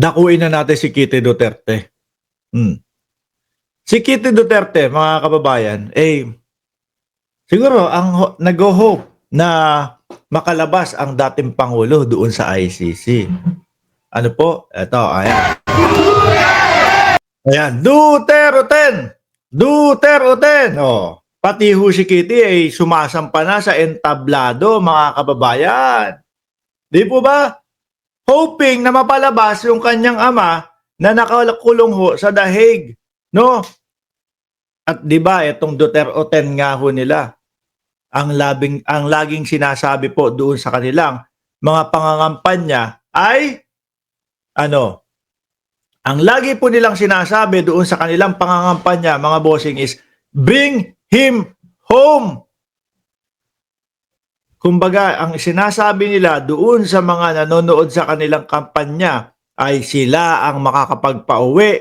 dakuin na natin si Kitty Duterte. Si Kitty Duterte, mga kababayan, siguro ang nag-hope na makalabas ang dating Pangulo doon sa ICC. Ano po? Ito, ayan. Ayan, Duterte! Duterte! Oh, pati ho si Kitty ay sumasampa na sa entablado, mga kababayan. Di po ba? Hoping na mapalabas yung kanyang ama na nakakulong ho sa The Hague. No? At di ba itong Duterte nga ho nila, ang laging sinasabi po doon sa kanilang mga pangangampanya ay ang lagi po nilang sinasabi doon sa kanilang pangangampanya, mga bossing, is bring him home. Kumbaga, ang sinasabi nila doon sa mga nanonood sa kanilang kampanya ay sila ang makakapagpauwi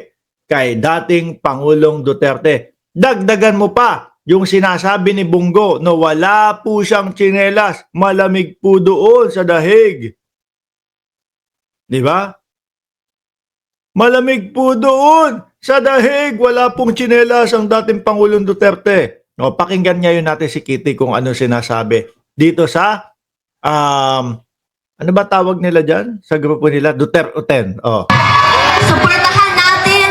kay dating Pangulong Duterte. Dagdagan mo pa yung sinasabi ni Bungo na wala po siyang tsinelas, malamig po doon sa The Hague. Di ba? Malamig po doon sa The Hague, wala pong tsinelas ang dating Pangulong Duterte. O, pakinggan ngayon natin si Kitty kung ano sinasabi dito sa ano ba tawag nila dyan sa grupo nila? Duterte. Oh. Suportahan natin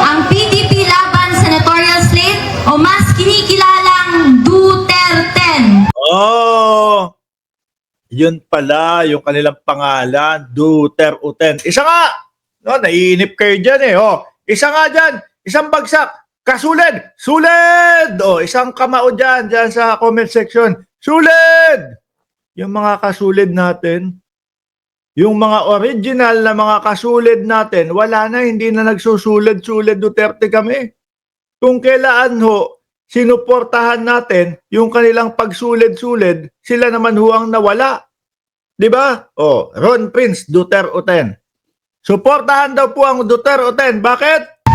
ang PDP laban senatorial slate o mas kinikilalang Duterte. Oh, yun pala yung kanilang pangalan, Duterte. Isa nga, no, naiinip kayo dyan eh. Oh, isa nga dyan, isang bagsak, kasulid, sulid. Oh, isang kamao dyan sa comment section. Sulid! Yung mga kasulid natin, yung mga original na mga kasulid natin, wala na, hindi na nagsusulid-sulid Duterte kami. Kung kailan ho, sinuportahan natin yung kanilang pagsulid-sulid, sila naman ho ang nawala. Diba? Oh, Ron Prince, Duterte. Suportahan daw po ang Duterte. Bakit?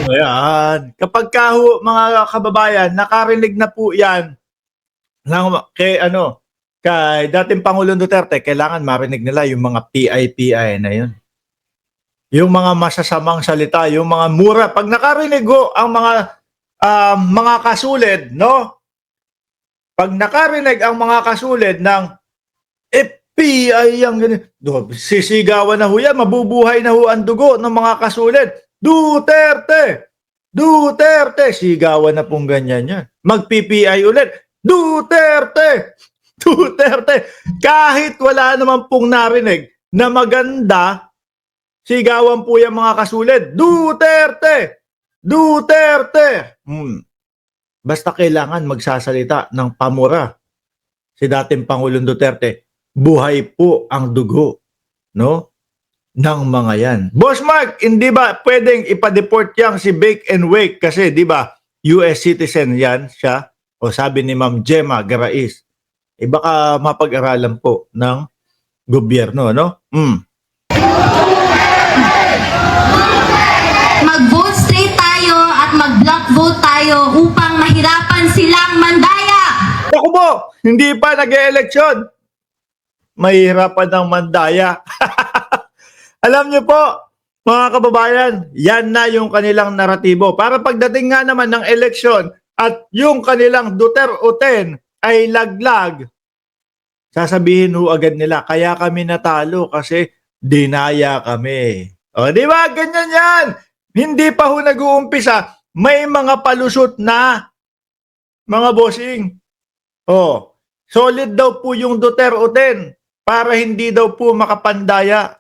Ayan. Kapag ho, mga kababayan, nakarinig na po yan kay dating Pangulong Duterte, kailangan marinig nila yung mga PI na yun. Yung mga masasamang salita, yung mga mura. Pag nakarinig ho ang mga kasulid, no? Pag nakarinig ang mga kasulid ng PI ang ganun, sisigawan na ho yan, mabubuhay na ho ang dugo ng mga kasulid. Duterte! Duterte! Sigawan na pong ganyan yan. Mag-PPI ulit. Duterte! Duterte! Kahit wala naman pong narinig na maganda, sigawan po yung mga kasulid. Duterte! Duterte! Basta kailangan magsasalita ng pamura si dating Pangulong Duterte. Buhay po ang dugo, no? Ng mga yan. Boss Mark, hindi ba pwedeng ipa-deport yang si Bake and Wake kasi di ba US citizen yan siya? O sabi ni Ma'am Gemma Garais. Baka mapag-aralan po ng gobyerno, no? Mag-vote straight tayo at mag-block vote tayo upang mahirapan silang mandaya. Ako po, hindi pa nag-e-eleksyon. Mahirapan ng mandaya. Alam niyo po, mga kababayan, yan na yung kanilang naratibo. Para pagdating nga naman ng eleksyon at yung kanilang Duterte ay laglag, sasabihin ho agad nila, kaya kami natalo kasi dinaya kami. O, di ba? Ganyan yan. Hindi pa ho nag-uumpisa, may mga palusot na mga bossing. O, solid daw po yung Duterte para hindi daw po makapandaya.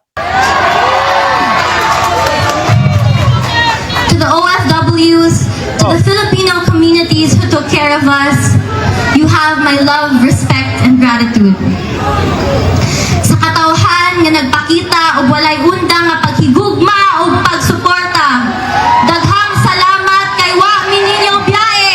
To the OFWs, to the Filipino communities who took care of us, you have my love, respect, and gratitude. Sa katawhan nga nagpakita og walay undang nga paghigugma o pagsuporta, daghang salamat kay wa mi ninyo biyahe.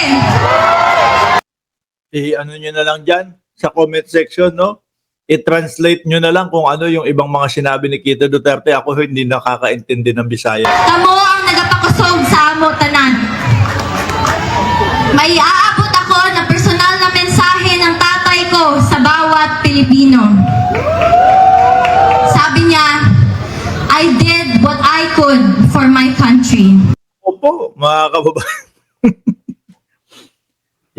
Ano nyo na lang dyan sa comment section, no? I-translate nyo na lang kung ano yung ibang mga sinabi ni Kitty Duterte. Ako hindi nakakaintindi ng Bisaya. Kamo ang nagapakusog sa amo tanan. May aabot ako na personal na mensahe ng tatay ko sa bawat Pilipino. mga kababayan.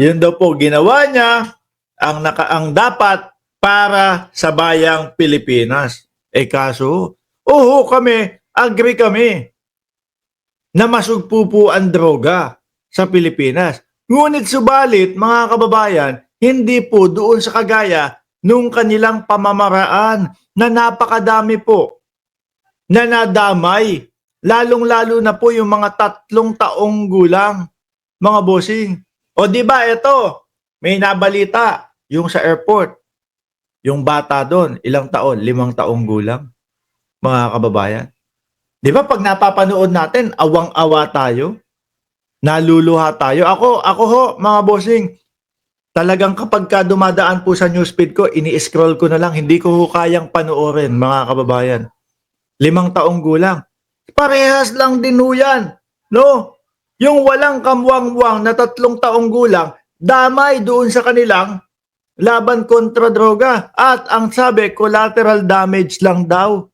Yun daw po ginawa niya ang dapat para sa bayang Pilipinas. Kaso, agree kami na masugpo po ang droga sa Pilipinas. Ngunit subalit, mga kababayan, hindi po doon sa kagaya nung kanilang pamamaraan na napakadami po na nadamay. Lalong-lalo na po yung mga 3 taong gulang, mga bossing. O di ba ito, may nabalita yung sa airport. Yung bata doon, ilang taon? 5 taong gulang, mga kababayan. Di ba pag napapanood natin, awang-awa tayo, naluluha tayo. Ako ho, mga bossing, talagang kapag ka dumadaan po sa newsfeed ko, ini-scroll ko na lang, hindi ko ho kayang panoorin, mga kababayan. 5 taong gulang. Parehas lang din ho yan. No? Yung walang kamwang-wang na 3 taong gulang, damay doon sa kanilang laban kontra droga. At ang sabi, collateral damage lang daw.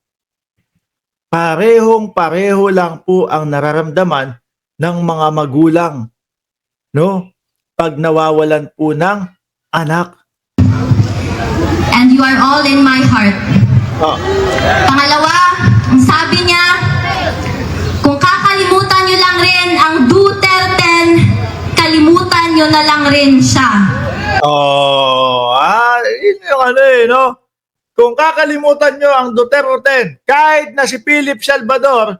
Parehong-pareho lang po ang nararamdaman ng mga magulang, no? Pag nawawalan po ng anak. And you are all in my heart. Pangalawa, ang sabi niya, kung kakalimutan nyo lang rin ang Duterte, kalimutan nyo na lang rin siya. Yun yung no? Kung kakalimutan nyo ang Duterte, kahit na si Philip Salvador,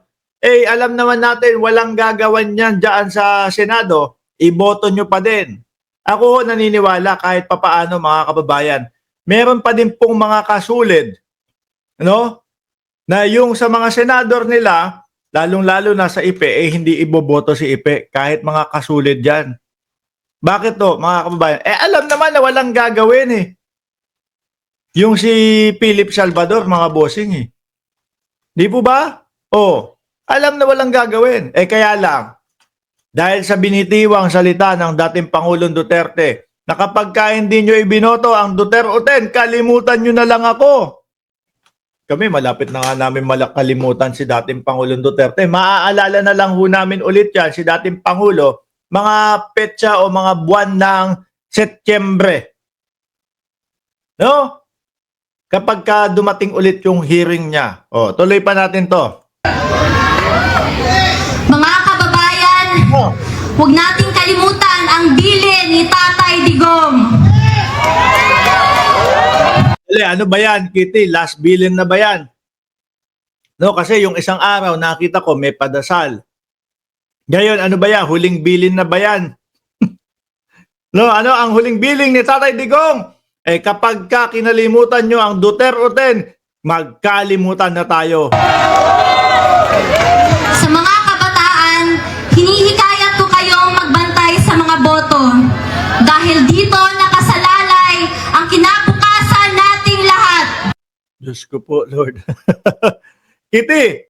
alam naman natin walang gagawan yan dyan sa Senado, iboto nyo pa din. Ako naniniwala kahit papaano, mga kababayan, meron pa din pong mga kasulid, no? Na yung sa mga senador nila, lalong-lalo na sa IPE, hindi iboboto si IPE kahit mga kasulid dyan. Bakit to, mga kababayan? Alam naman na walang gagawin Yung si Philip Salvador, mga bossing Di po ba? Alam na walang gagawin. Kaya lang, dahil sa binitiwang salita ng dating Pangulong Duterte, na kapag hindi nyo ibinoto ang Duterte, kalimutan nyo na lang ako. Kami, malapit na nga namin kalimutan si dating Pangulong Duterte. Maaalala na lang ho namin ulit yan, si dating Pangulo, mga petsa o mga buwan ng Setyembre. No? Kapag dumating ulit yung hearing niya. Tuloy pa natin to. Mga kababayan, huwag nating kalimutan ang bilin ni Tatay Digong. Ano ba yan, Kitty? Last billion na ba yan? No, kasi yung isang araw nakita ko may padasal. Ngayon, ano ba yan? Huling bilin na ba yan? No, ang huling billing ni Tatay Digong? Kapag kinalimutan nyo ang Duterte, magkalimutan na tayo. Sa mga kabataan, hinihikayat ko kayong magbantay sa mga boto. Dahil dito nakasalalay ang kinabukasan nating lahat. Diyos ko po, Lord. Kitty,